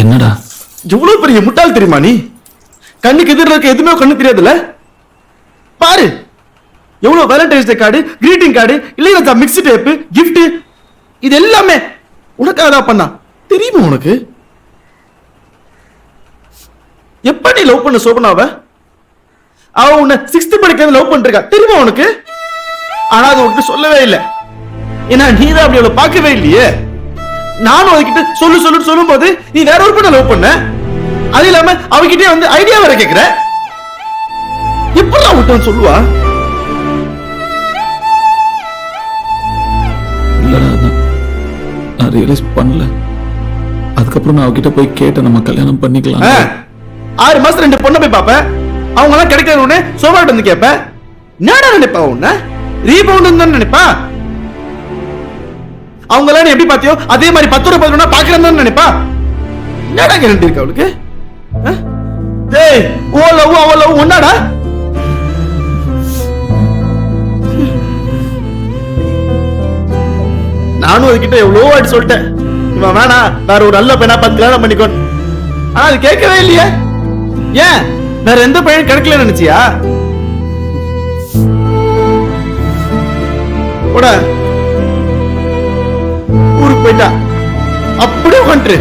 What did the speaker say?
என்னடா? எவ்வளவு பெரிய முட்டாள் தெரியுமா நீ? கண்ணுக்கு எதிரில் இருக்க எதுவுமே கண்ணு தெரியாதுல்ல? பாரு, எவ்வளவு Valentine's day card, greeting card, இல்லையா மிக்ஸ் டேப், கிஃப்ட், இது எல்லாமே உனக்காக தான் பண்ணா. தெரியுமா உனக்கு? எப்ப நீ லவ் பண்ண சோபனாவ? அவ உன்னை 6th படிக்கிறது லவ் பண்ணிருக்கா, தெரியுமா உனக்கு? ஆனா அது உனக்கு சொல்லவே இல்லை. ஏன்னா நீ தான் அப்படி அவளை பார்க்கவே இல்லையே. நானும் அவகிட்ட சொல்லுன்னு சொல்லும் போது நீ வேற ஒரு பொண்ணை லவ் பண்ண. அது இல்லாம அவகிட்டே வந்து ஐடியா வேற கேக்குற. எப்படா விட்டு சொல்லுவா? இல்லடா, நான் ரியலைஸ் பண்ணல. அதுக்கப்புறம் நான் அவகிட்ட போய் கேட்டேன், நம்ம கல்யாணம் பண்ணிக்கலாம். 6 மாசம் 2 பொண்ணை போய் பாப்ப, அவங்க எல்லாம் கிடைக்கிற உடனே சோபாட்டு வந்து கேப்ப. என்னடா நினைப்பா? உன்ன ரீபவுண்ட் தான் நினைப்பா. அவங்க எல்லாம் எப்படி பாத்தியோ அதே மாதிரி 10 ரூபாய் 11 பாக்குறேன்னு நினைப்பா. என்னடா கேரண்டி இருக்கு அவளுக்கு? டேய், ஓ லவ் அவ லவ் ஒன்னாடா? நானும் அதுகிட்ட எவ்வளோ வாட்டி சொல்லிட்டேன், இவன் வேணா வேற ஒரு நல்ல பையனா பார்த்து கல்யாணம் பண்ணிக்கோ. ஆனா அது கேட்கவே இல்லையே. ஏன் வேற எந்த பையன் கிடைக்கல நினைச்சியா? ஊருக்கு போயிட்டா அப்படியே உட்காந்துரு.